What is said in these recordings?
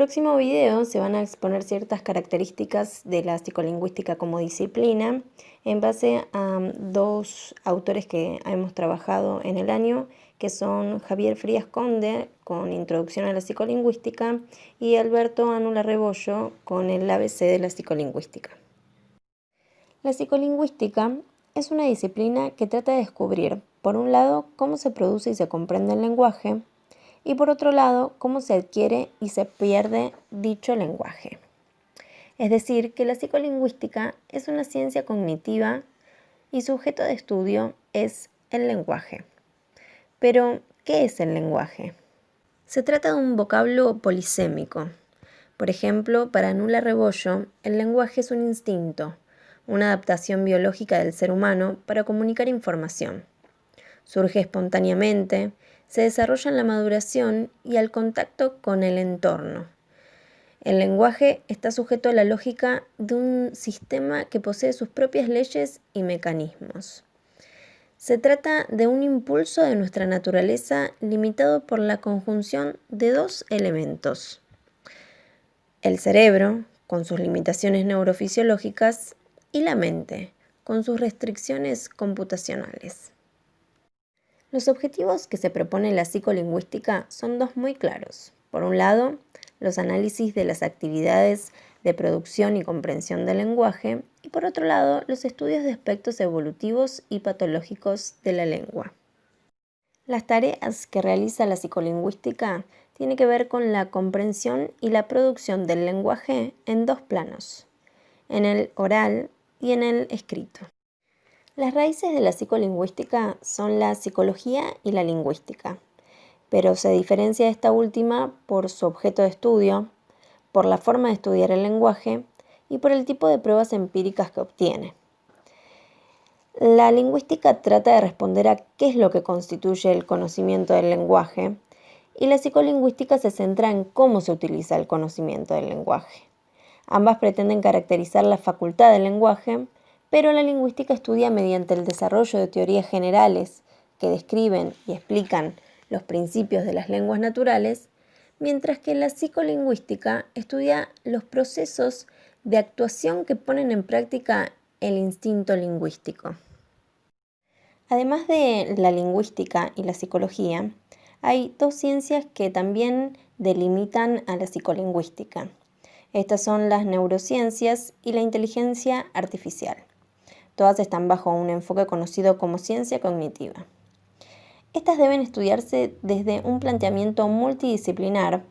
próximo video se van a exponer ciertas características de la psicolingüística como disciplina en base a dos autores que hemos trabajado en el año, que son Javier Frías Conde con Introducción a la Psicolingüística y Alberto Anula Rebollo con el ABC de la Psicolingüística. La psicolingüística es una disciplina que trata de descubrir, por un lado, cómo se produce y se comprende el lenguaje, y por otro lado, cómo se adquiere y se pierde dicho lenguaje. Es decir, que la psicolingüística es una ciencia cognitiva y su objeto de estudio es el lenguaje. Pero, ¿qué es el lenguaje? Se trata de un vocablo polisémico. Por ejemplo, para Anula Rebollo, el lenguaje es un instinto, una adaptación biológica del ser humano para comunicar información. Surge espontáneamente, se desarrolla en la maduración y al contacto con el entorno. El lenguaje está sujeto a la lógica de un sistema que posee sus propias leyes y mecanismos. Se trata de un impulso de nuestra naturaleza limitado por la conjunción de dos elementos: el cerebro, con sus limitaciones neurofisiológicas, y la mente, con sus restricciones computacionales. Los objetivos que se propone la psicolingüística son dos muy claros. Por un lado, los análisis de las actividades de producción y comprensión del lenguaje, y por otro lado, los estudios de aspectos evolutivos y patológicos de la lengua. Las tareas que realiza la psicolingüística tienen que ver con la comprensión y la producción del lenguaje en dos planos, en el oral y en el escrito. Las raíces de la psicolingüística son la psicología y la lingüística, pero se diferencia esta última por su objeto de estudio, por la forma de estudiar el lenguaje y por el tipo de pruebas empíricas que obtiene. La lingüística trata de responder a qué es lo que constituye el conocimiento del lenguaje, y la psicolingüística se centra en cómo se utiliza el conocimiento del lenguaje. Ambas pretenden caracterizar la facultad del lenguaje, pero la lingüística estudia mediante el desarrollo de teorías generales que describen y explican los principios de las lenguas naturales, mientras que la psicolingüística estudia los procesos de actuación que ponen en práctica el instinto lingüístico. Además de la lingüística y la psicología, hay dos ciencias que también delimitan a la psicolingüística. Estas son las neurociencias y la inteligencia artificial. Todas están bajo un enfoque conocido como ciencia cognitiva. Estas deben estudiarse desde un planteamiento multidisciplinar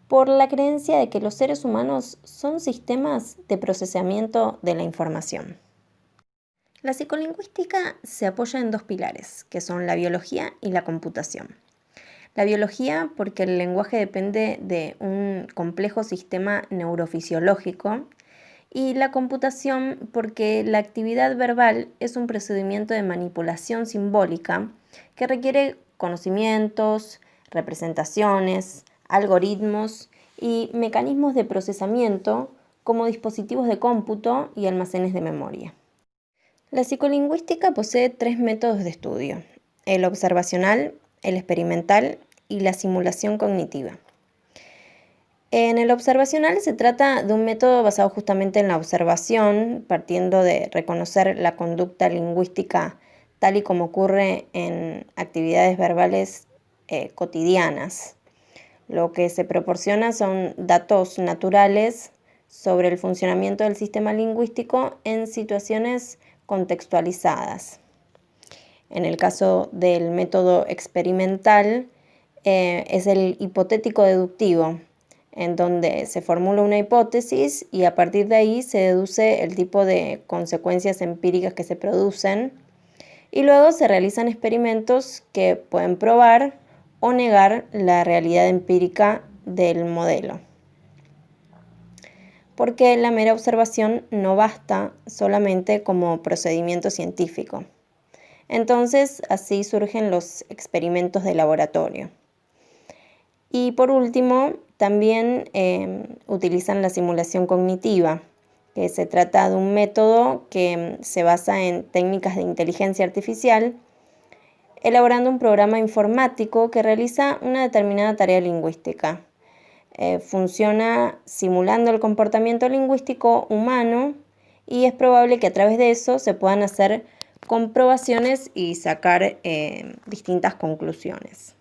por la creencia de que los seres humanos son sistemas de procesamiento de la información. La psicolingüística se apoya en dos pilares, que son la biología y la computación. La biología porque el lenguaje depende de un complejo sistema neurofisiológico, y la computación porque la actividad verbal es un procedimiento de manipulación simbólica que requiere conocimientos, representaciones, algoritmos y mecanismos de procesamiento como dispositivos de cómputo y almacenes de memoria. La psicolingüística posee tres métodos de estudio: el observacional, el experimental y la simulación cognitiva. En el observacional se trata de un método basado justamente en la observación, partiendo de reconocer la conducta lingüística tal y como ocurre en actividades verbales cotidianas. Lo que se proporciona son datos naturales sobre el funcionamiento del sistema lingüístico en situaciones contextualizadas. En el caso del método experimental, es el hipotético deductivo, en donde se formula una hipótesis y a partir de ahí se deduce el tipo de consecuencias empíricas que se producen, y luego se realizan experimentos que pueden probar o negar la realidad empírica del modelo. Porque la mera observación no basta solamente como procedimiento científico. Entonces, así surgen los experimentos de laboratorio. Y por último, también utilizan la simulación cognitiva, que se trata de un método que se basa en técnicas de inteligencia artificial, elaborando un programa informático que realiza una determinada tarea lingüística. funciona simulando el comportamiento lingüístico humano y es probable que a través de eso se puedan hacer comprobaciones y sacar distintas conclusiones.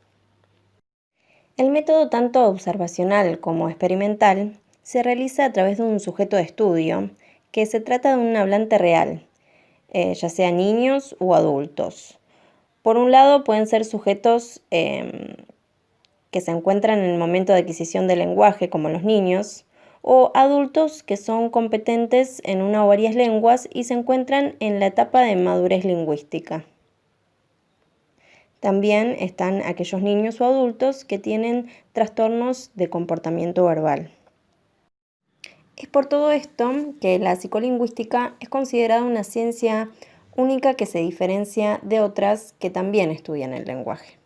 El método tanto observacional como experimental se realiza a través de un sujeto de estudio, que se trata de un hablante real, ya sea niños o adultos. Por un lado pueden ser sujetos que se encuentran en el momento de adquisición del lenguaje, como los niños, o adultos que son competentes en una o varias lenguas y se encuentran en la etapa de madurez lingüística. También están aquellos niños o adultos que tienen trastornos de comportamiento verbal. Es por todo esto que la psicolingüística es considerada una ciencia única que se diferencia de otras que también estudian el lenguaje.